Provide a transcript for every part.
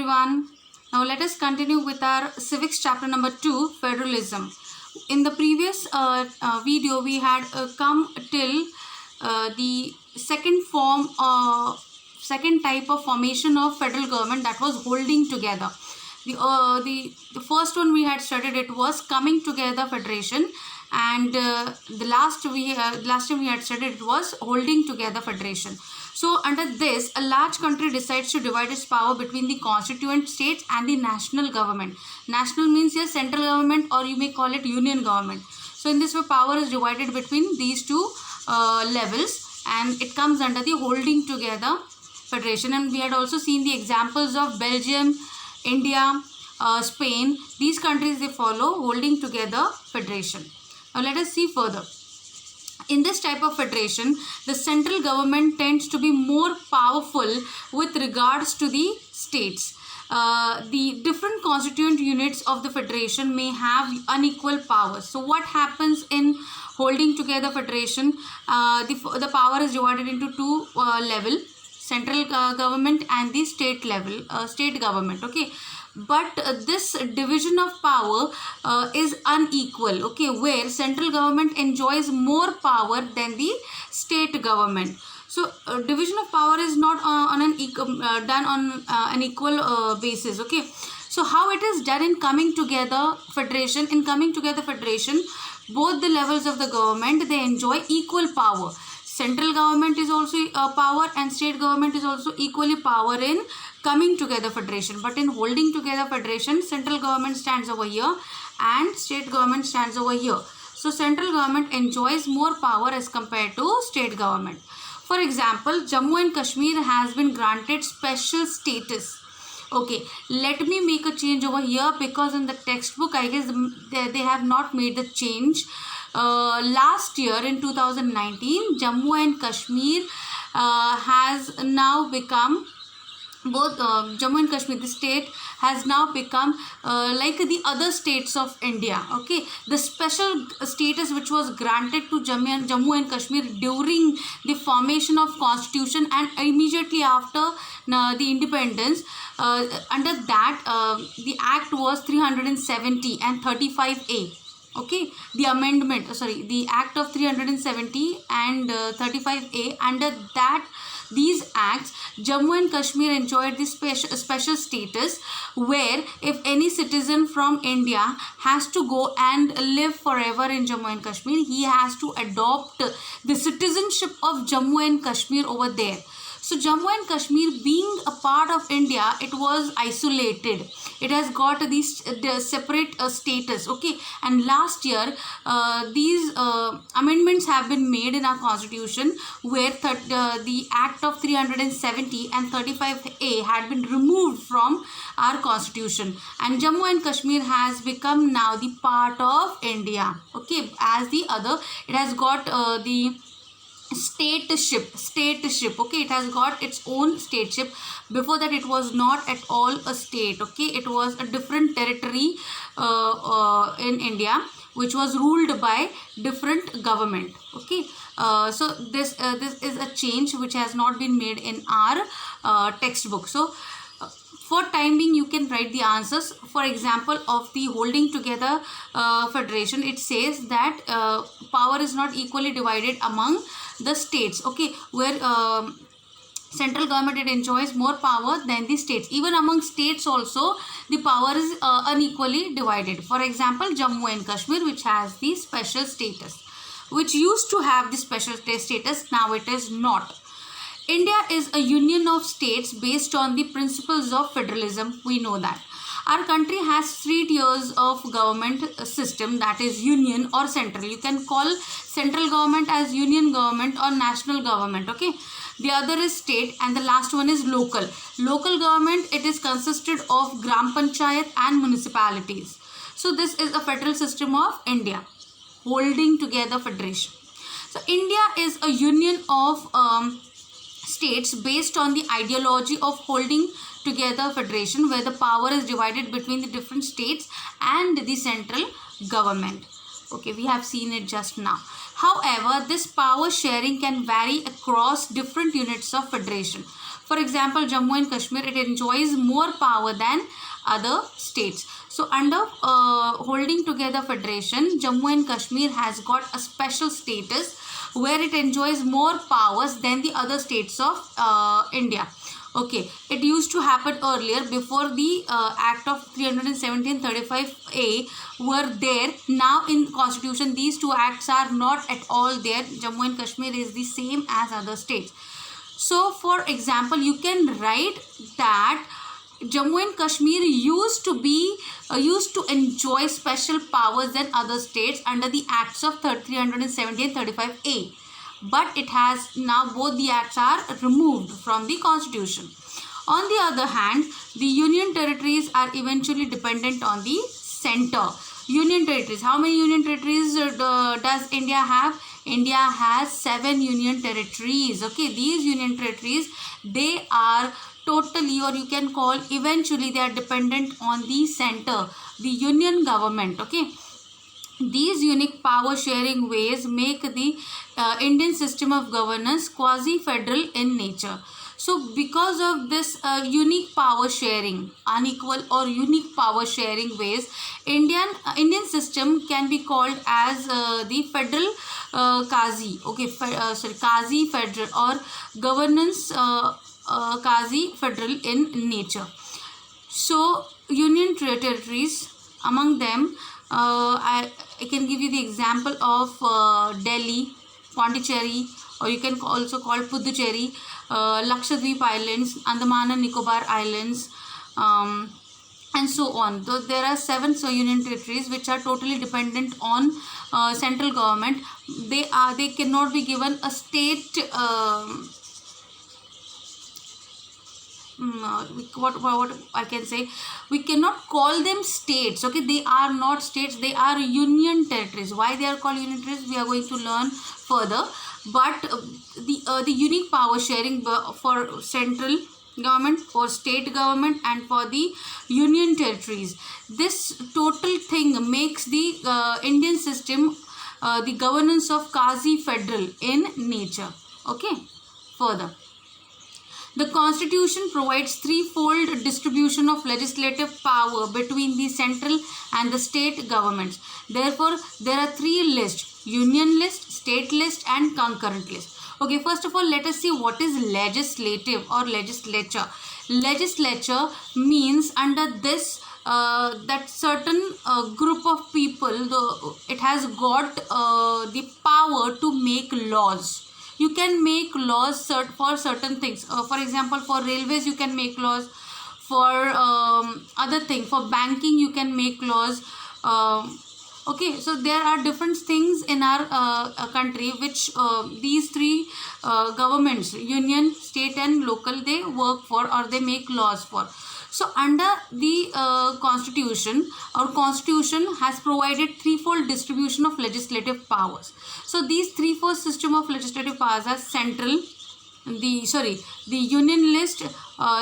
everyone. Now let us continue with our civics chapter number 2, federalism. In the previous video we had come till the second type of formation of federal government, that was holding together. The first one we had studied, it was coming together federation, and the last time we had studied, it was holding together federation. So under this, a large country decides to divide its power between the constituent states and the national government. National means here central government, or you may call it union government. So in this way, power is divided between these two levels, and it comes under the holding together federation. And we had also seen the examples of Belgium, India, Spain. These countries, they follow holding together federation. Now let us see further. In this type of federation, the central government tends to be more powerful with regards to the states. The different constituent units of the federation may have unequal powers. So what happens in holding together federation? The power is divided into two levels, central government and the state level, state government. Okay. But this division of power is unequal, okay, where central government enjoys more power than the state government. So division of power is not done on an equal basis, okay. So how it is done in coming together federation? In coming together federation, both the levels of the government, they enjoy equal power. Central government is also power, and state government is also equally power in coming together federation. But in holding together federation, central government stands over here and state government stands over here. So central government enjoys more power as compared to state government. For example, Jammu and Kashmir has been granted special status. Okay, let me make a change over here, because in the textbook, I guess they have not made the change. Last year in 2019, Jammu and Kashmir has now become Jammu and Kashmir, the state, has now become like the other states of India. Okay, the special status which was granted to Jammu and Kashmir during the formation of constitution and immediately after the independence, under that the act was 370 and 35A. Okay, the amendment, the act of 370 and 35A, under that these acts, Jammu and Kashmir enjoyed this special status, where if any citizen from India has to go and live forever in Jammu and Kashmir, he has to adopt the citizenship of Jammu and Kashmir over there. So Jammu and Kashmir, being a part of India, it was isolated. It has got the separate status. Okay, and last year these amendments have been made in our constitution, where the act of 370 and 35A had been removed from our constitution, and Jammu and Kashmir has become now the part of India. Okay, as the other, it has got the stateship. Okay, it has got its own stateship. Before that, it was not at all a state. Okay, it was a different territory in India, which was ruled by different government. Okay, so this is a change which has not been made in our textbook. So for time being, you can write the answers. For example, of the holding together federation, it says that power is not equally divided among the states. Okay, where central government, it enjoys more power than the states. Even among states also, the power is unequally divided. For example, Jammu and Kashmir, which has the special status, which used to have the special status, now it is not. India is a union of states based on the principles of federalism. We know that. Our country has 3 tiers of government system, that is union or central. You can call central government as union government or national government. Okay, the other is state, and the last one is local. Local government, it is consisted of Gram Panchayat and municipalities. So this is a federal system of India, holding together federation. So India is a union of states based on the ideology of holding together federation, where the power is divided between the different states and the central government. Okay, we have seen it just now. However, this power sharing can vary across different units of federation. For example, Jammu and Kashmir, it enjoys more power than other states. So under holding together federation, Jammu and Kashmir has got a special status where it enjoys more powers than the other states of India. Okay, it used to happen earlier before the Act of 317-35A were there. Now in Constitution, these two acts are not at all there. Jammu and Kashmir is the same as other states. So for example, you can write that Jammu and Kashmir used to enjoy special powers than other states under the acts of 370 and 35A. But it has now, both the acts are removed from the constitution. On the other hand, the union territories are eventually dependent on the center. Union territories, how many union territories does India have? India has 7 union territories. Okay, these union territories, they are totally, or you can call eventually, they are dependent on the center, the union government. Okay, these unique power sharing ways make the Indian system of governance quasi-federal in nature. So because of this unique power sharing, unequal or unique power sharing ways, Indian system can be called as the federal quasi, okay, quasi federal, or governance quasi federal in nature. So union territories, among them I can give you the example of Delhi, Pondicherry, or you can also call Puducherry, Lakshadweep Islands, Andaman and Nicobar Islands, and so on. So there are 7 union territories which are totally dependent on central government. They cannot be given a state. What I can say, we cannot call them states. Okay, they are not states, they are union territories. Why they are called union territories, we are going to learn further. But the unique power sharing for central government, for state government, and for the union territories, this total thing makes the Indian system the governance of quasi federal in nature. Okay, further, the Constitution provides threefold distribution of legislative power between the central and the state governments. Therefore, there are 3 lists: union list, state list, and concurrent list. Okay, first of all, let us see what is legislative or legislature. Legislature means under this that certain group of people, it has got the power to make laws. You can make laws for certain things. For example, for railways you can make laws. For other thing, for banking you can make laws. Okay, so there are different things in our country which these 3 governments, union, state and local, they work for or they make laws for. So under the constitution, our constitution has provided threefold distribution of legislative powers. So these threefold system of legislative powers are central, the union list,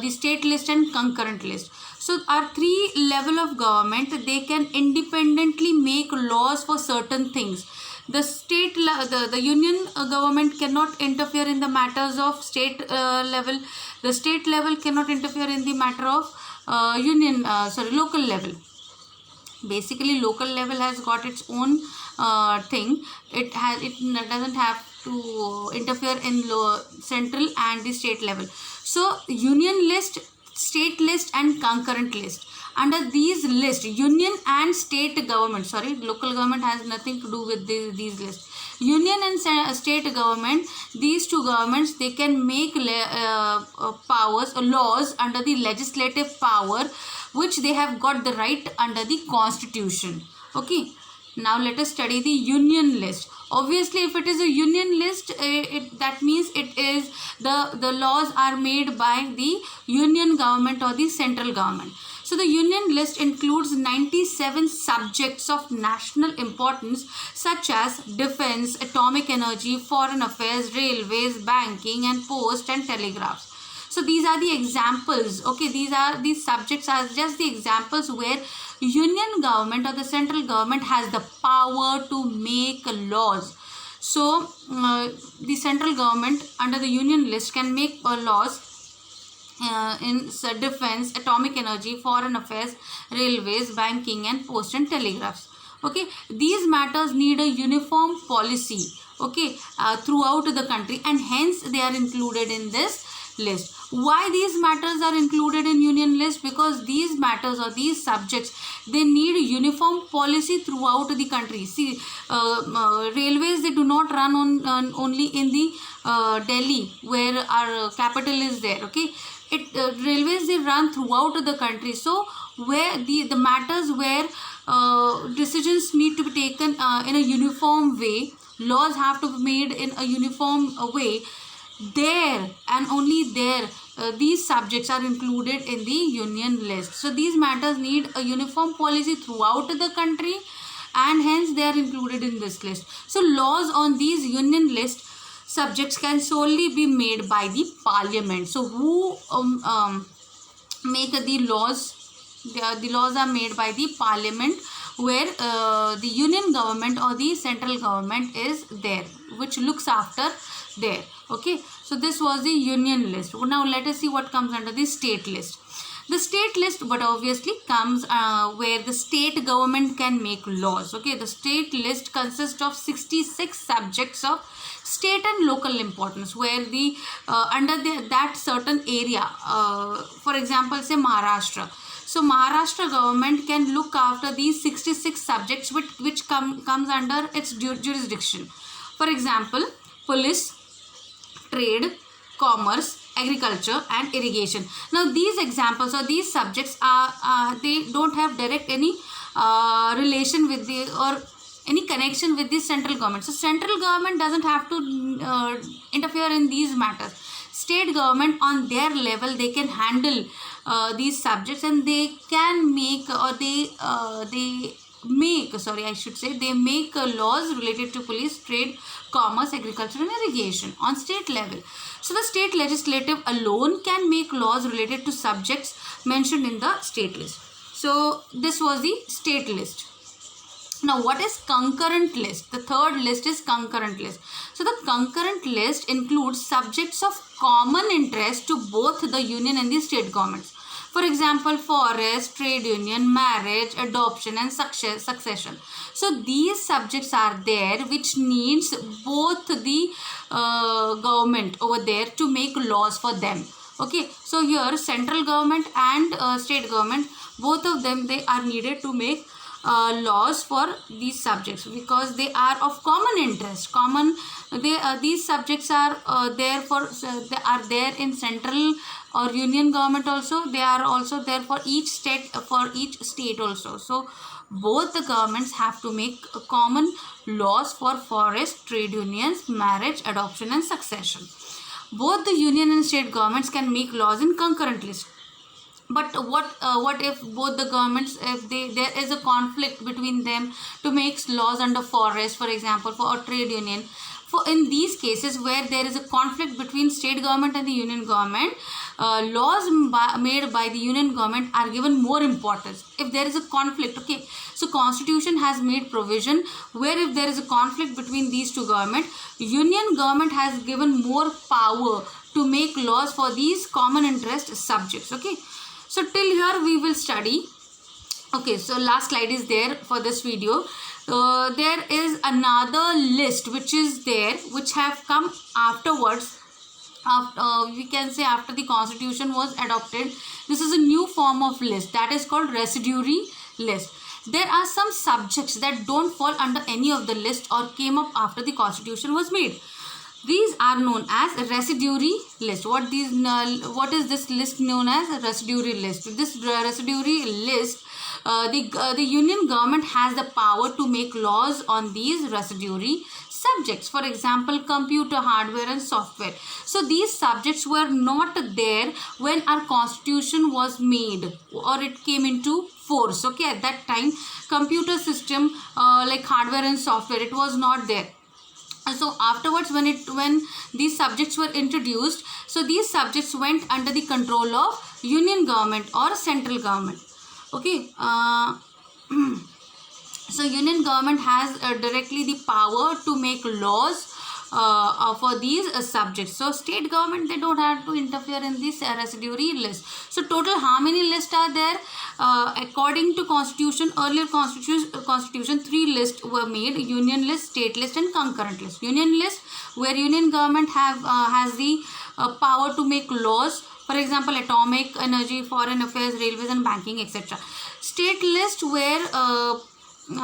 the state list and concurrent list. So our 3 level of government, they can independently make laws for certain things. The state, the union government cannot interfere in the matters of state level. The state level cannot interfere in the matter of local level. Basically, local level has got its own thing. It doesn't have to interfere in central and the state level. So union list, state list and concurrent list. Under these lists, union and state government, local government has nothing to do with these lists. Union and state government, these 2 governments, they can make powers or laws under the legislative power which they have got the right under the constitution. Okay, now let us study the union list. Obviously, if it is a union list, that means it is the laws are made by the union government or the central government. So the union list includes 97 subjects of national importance such as defense, atomic energy, foreign affairs, railways, banking and post and telegraphs. So these are the examples. Okay, these subjects are just the examples where union government or the central government has the power to make laws. So the central government under the union list can make laws defense, atomic energy, foreign affairs, railways, banking, and post and telegraphs. Okay, these matters need a uniform policy, okay, throughout the country, and hence they are included in this list. Why these matters are included in union list? Because these matters or these subjects, they need uniform policy throughout the country. See, railways, they do not run on only in the Delhi, where our capital is there. Okay, railways, they run throughout the country. So where the matters where decisions need to be taken in a uniform way, laws have to be made in a uniform way, there and only there these subjects are included in the union list. So these matters need a uniform policy throughout the country, and hence they are included in this list. So laws on these union list subjects can solely be made by the parliament. So who make the laws? The laws are made by the parliament, where the union government or the central government is there, which looks after there. Okay, so this was the union list. Now let us see what comes under the state list. The state list, but obviously comes where the state government can make laws. Okay, the state list consists of 66 subjects of state and local importance, where the under that certain area, for example, say Maharashtra. So Maharashtra government can look after these 66 subjects which comes under its jurisdiction. For example, police, trade, commerce, agriculture, and irrigation. Now these examples or these subjects are they don't have direct any relation with the or any connection with the central government. So central government doesn't have to interfere in these matters. State government on their level, they can handle these subjects, and they can make or they make laws related to police, trade, commerce, agriculture, and irrigation on state level. So the state legislative alone can make laws related to subjects mentioned in the state list. So this was the state list. Now what is concurrent list? The third list is concurrent list. So the concurrent list includes subjects of common interest to both the union and the state governments. For example, forest, trade union, marriage, adoption, and succession. So these subjects are there which needs both the government over there to make laws for them. Okay, so here central government and state government, both of them, they are needed to make laws for these subjects, because they are of common interest. These subjects are there for they are there in central or union government also. They are also there for each state also. So both the governments have to make common laws for forest, trade unions, marriage, adoption, and succession. Both the union and state governments can make laws in concurrent list. But what if both the governments, if there is a conflict between them to make laws under forest, for example, for a trade union? For in these cases where there is a conflict between state government and the union government, laws made by the union government are given more importance. If there is a conflict, okay, so constitution has made provision where if there is a conflict between these two governments, union government has given more power to make laws for these common interest subjects. Okay, so till here we will study. Okay, so last slide is there for this video. There is another list which is there, which have come afterwards. We can say after the constitution was adopted. This is a new form of list that is called residuary list. There are some subjects that don't fall under any of the list or came up after the constitution was made. These are known as residuary list. What is this list known as? A residuary list. This residuary list, the union government has the power to make laws on these residuary subjects. For example, computer hardware and software. So these subjects were not there when our constitution was made or it came into force. Okay, at that time, computer system like hardware and software, it was not there. So afterwards, when these subjects were introduced, so these subjects went under the control of union government or central government. Okay, so union government has directly the power to make laws for these subjects. So state government, they don't have to interfere in this residuary list. So total how many lists are there? According to constitution, earlier constitution, 3 lists were made: union list, state list, and concurrent list. Union list, where union government has the power to make laws, for example atomic energy, foreign affairs, railways, and banking, etc. State list, where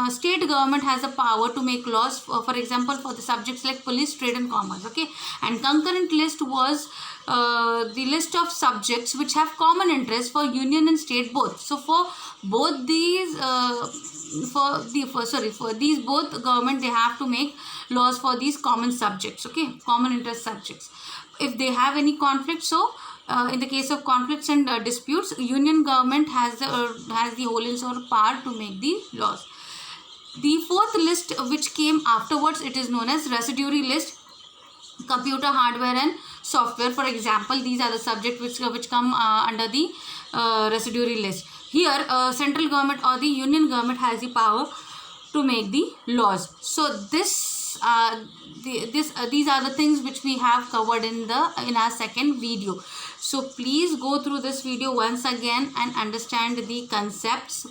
state government has the power to make laws, for example for the subjects like police, trade, and commerce. Okay. And concurrent list was the list of subjects which have common interest for union and state both. So for both these for these both government, they have to make laws for these common subjects. Okay, common interest subjects. If they have any conflict, so in the case of conflicts and disputes, union government has the whole and sole power to make the laws. The fourth list, which came afterwards, it is known as residuary list. Computer hardware and software, for example, these are the subjects which come under the residuary list. Here central government or the union government has the power to make the laws. So these are the things which we have covered in our second video. So please go through this video once again and understand the concepts.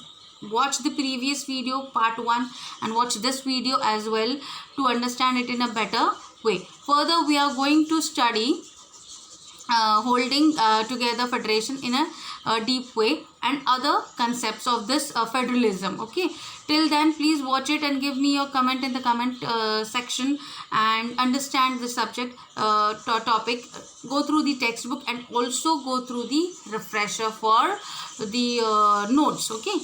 Watch the previous video part 1 and watch this video as well to understand it in a better way. Further, we are going to study holding together federation in a deep way and other concepts of this federalism. Okay, till then please watch it and give me your comment in the comment section and understand the subject topic. Go through the textbook and also go through the refresher for the notes. Okay.